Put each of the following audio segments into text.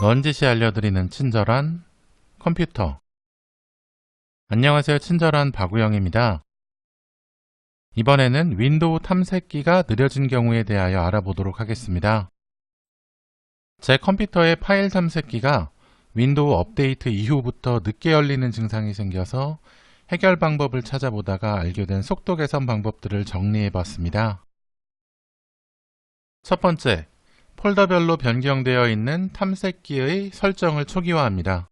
넌지시 알려드리는 친절한 컴퓨터. 안녕하세요. 친절한 박우영입니다. 이번에는 윈도우 탐색기가 느려진 경우에 대하여 알아보도록 하겠습니다. 제 컴퓨터의 파일 탐색기가 윈도우 업데이트 이후부터 늦게 열리는 증상이 생겨서 해결 방법을 찾아보다가 알게 된 속도 개선 방법들을 정리해 봤습니다. 첫 번째, 폴더별로 변경되어 있는 탐색기의 설정을 초기화합니다.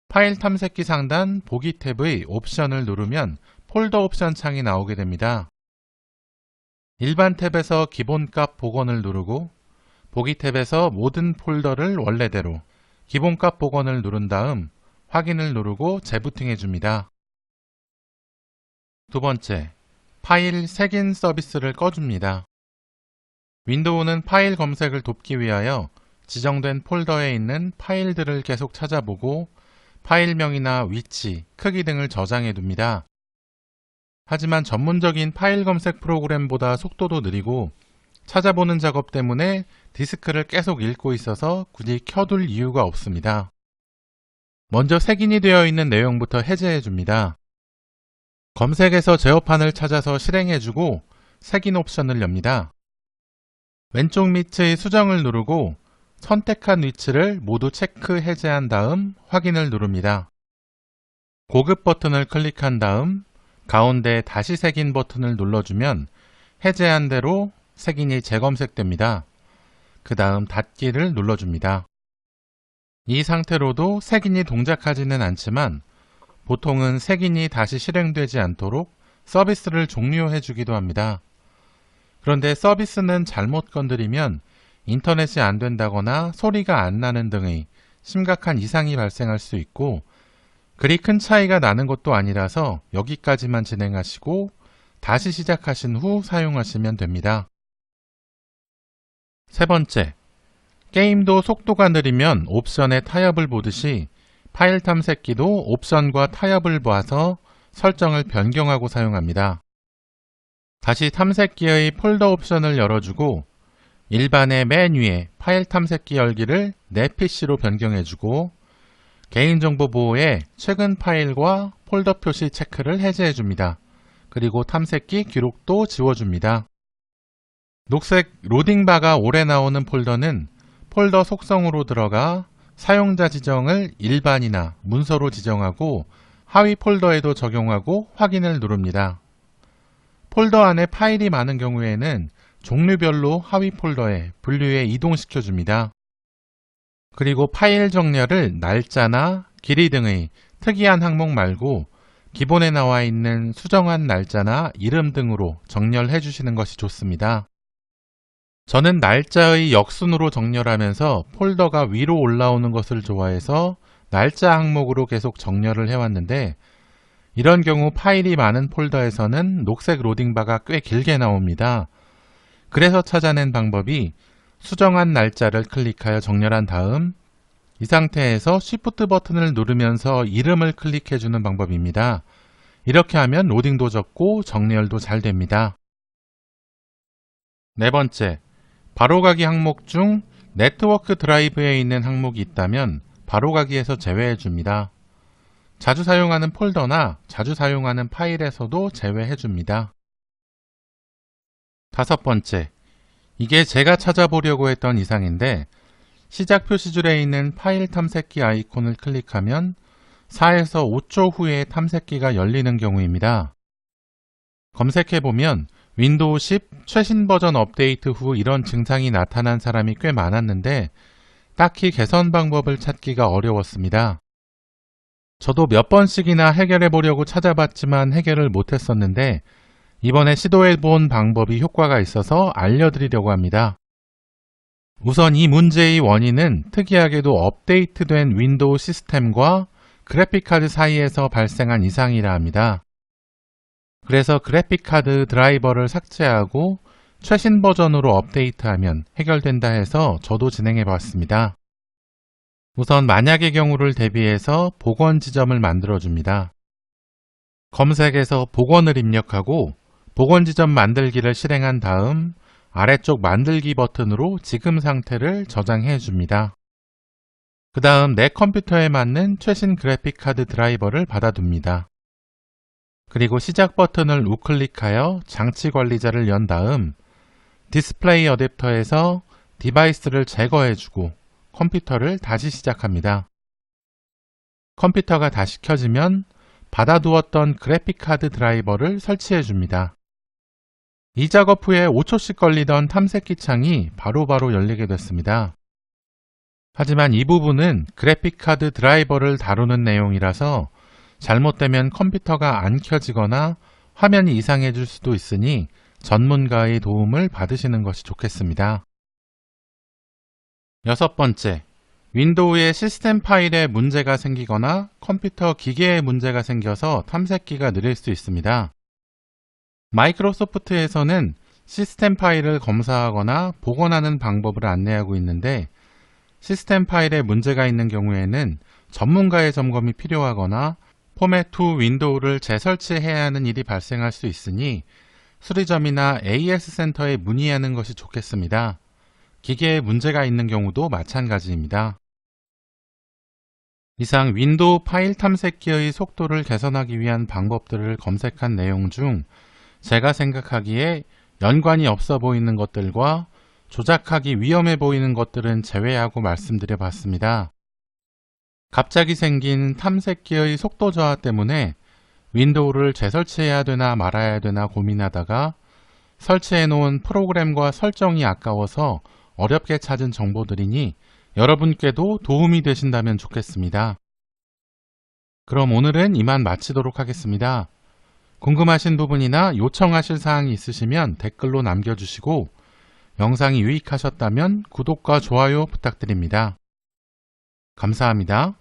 파일 탐색기 상단 보기 탭의 옵션을 누르면 폴더 옵션 창이 나오게 됩니다. 일반 탭에서 기본값 복원을 누르고 보기 탭에서 모든 폴더를 원래대로 기본값 복원을 누른 다음 확인을 누르고 재부팅해 줍니다. 두 번째, 파일 색인 서비스를 꺼줍니다. 윈도우는 파일 검색을 돕기 위하여 지정된 폴더에 있는 파일들을 계속 찾아보고 파일명이나 위치, 크기 등을 저장해 둡니다. 하지만 전문적인 파일 검색 프로그램보다 속도도 느리고 찾아보는 작업 때문에 디스크를 계속 읽고 있어서 굳이 켜둘 이유가 없습니다. 먼저 색인이 되어 있는 내용부터 해제해 줍니다. 검색에서 제어판을 찾아서 실행해 주고 색인 옵션을 엽니다. 왼쪽 밑의 수정을 누르고 선택한 위치를 모두 체크 해제한 다음 확인을 누릅니다. 고급 버튼을 클릭한 다음 가운데 다시 색인 버튼을 눌러주면 해제한 대로 색인이 재검색됩니다. 그 다음 닫기를 눌러줍니다. 이 상태로도 색인이 동작하지는 않지만 보통은 색인이 다시 실행되지 않도록 서비스를 종료해 주기도 합니다. 그런데 서비스는 잘못 건드리면 인터넷이 안 된다거나 소리가 안 나는 등의 심각한 이상이 발생할 수 있고 그리 큰 차이가 나는 것도 아니라서 여기까지만 진행하시고 다시 시작하신 후 사용하시면 됩니다. 세 번째, 게임도 속도가 느리면 옵션의 타협을 보듯이 파일 탐색기도 옵션과 타협을 봐서 설정을 변경하고 사용합니다. 다시 탐색기의 폴더 옵션을 열어주고 일반의 맨 위에 파일 탐색기 열기를 내 PC로 변경해주고 개인정보 보호에 최근 파일과 폴더 표시 체크를 해제해줍니다. 그리고 탐색기 기록도 지워줍니다. 녹색 로딩바가 오래 나오는 폴더는 폴더 속성으로 들어가 사용자 지정을 일반이나 문서로 지정하고 하위 폴더에도 적용하고 확인을 누릅니다. 폴더 안에 파일이 많은 경우에는 종류별로 하위 폴더에 분류해 이동시켜 줍니다. 그리고 파일 정렬을 날짜나 길이 등의 특이한 항목 말고 기본에 나와 있는 수정한 날짜나 이름 등으로 정렬해 주시는 것이 좋습니다. 저는 날짜의 역순으로 정렬하면서 폴더가 위로 올라오는 것을 좋아해서 날짜 항목으로 계속 정렬을 해왔는데 이런 경우 파일이 많은 폴더에서는 녹색 로딩바가 꽤 길게 나옵니다. 그래서 찾아낸 방법이 수정한 날짜를 클릭하여 정렬한 다음 이 상태에서 Shift 버튼을 누르면서 이름을 클릭해주는 방법입니다. 이렇게 하면 로딩도 적고 정렬도 잘 됩니다. 네 번째, 바로가기 항목 중 네트워크 드라이브에 있는 항목이 있다면 바로가기에서 제외해 줍니다. 자주 사용하는 폴더나 자주 사용하는 파일에서도 제외해 줍니다. 다섯 번째, 이게 제가 찾아보려고 했던 이상인데 시작 표시줄에 있는 파일 탐색기 아이콘을 클릭하면 4에서 5초 후에 탐색기가 열리는 경우입니다. 검색해보면 윈도우 10 최신 버전 업데이트 후 이런 증상이 나타난 사람이 꽤 많았는데 딱히 개선 방법을 찾기가 어려웠습니다. 저도 몇 번씩이나 해결해 보려고 찾아봤지만 해결을 못했었는데 이번에 시도해 본 방법이 효과가 있어서 알려드리려고 합니다. 우선 이 문제의 원인은 특이하게도 업데이트된 윈도우 시스템과 그래픽카드 사이에서 발생한 이상이라 합니다. 그래서 그래픽카드 드라이버를 삭제하고 최신 버전으로 업데이트하면 해결된다 해서 저도 진행해 봤습니다. 우선 만약의 경우를 대비해서 복원 지점을 만들어 줍니다. 검색에서 복원을 입력하고 복원 지점 만들기를 실행한 다음 아래쪽 만들기 버튼으로 지금 상태를 저장해 줍니다. 그 다음 내 컴퓨터에 맞는 최신 그래픽카드 드라이버를 받아둡니다. 그리고 시작 버튼을 우클릭하여 장치 관리자를 연 다음 디스플레이 어댑터에서 디바이스를 제거해주고 컴퓨터를 다시 시작합니다. 컴퓨터가 다시 켜지면 받아두었던 그래픽카드 드라이버를 설치해줍니다. 이 작업 후에 5초씩 걸리던 탐색기 창이 바로바로 열리게 됐습니다. 하지만 이 부분은 그래픽카드 드라이버를 다루는 내용이라서 잘못되면 컴퓨터가 안 켜지거나 화면이 이상해질 수도 있으니 전문가의 도움을 받으시는 것이 좋겠습니다. 6번째, 윈도우의 시스템 파일에 문제가 생기거나 컴퓨터 기계에 문제가 생겨서 탐색기가 느릴 수 있습니다. 마이크로소프트에서는 시스템 파일을 검사하거나 복원하는 방법을 안내하고 있는데 시스템 파일에 문제가 있는 경우에는 전문가의 점검이 필요하거나 포맷 후 윈도우를 재설치해야 하는 일이 발생할 수 있으니 수리점이나 AS 센터에 문의하는 것이 좋겠습니다. 기계에 문제가 있는 경우도 마찬가지입니다. 이상 윈도우 파일 탐색기의 속도를 개선하기 위한 방법들을 검색한 내용 중 제가 생각하기에 연관이 없어 보이는 것들과 조작하기 위험해 보이는 것들은 제외하고 말씀드려 봤습니다. 갑자기 생긴 탐색기의 속도 저하 때문에 윈도우를 재설치해야 되나 말아야 되나 고민하다가 설치해 놓은 프로그램과 설정이 아까워서 어렵게 찾은 정보들이니 여러분께도 도움이 되신다면 좋겠습니다. 그럼 오늘은 이만 마치도록 하겠습니다. 궁금하신 부분이나 요청하실 사항이 있으시면 댓글로 남겨주시고 영상이 유익하셨다면 구독과 좋아요 부탁드립니다. 감사합니다.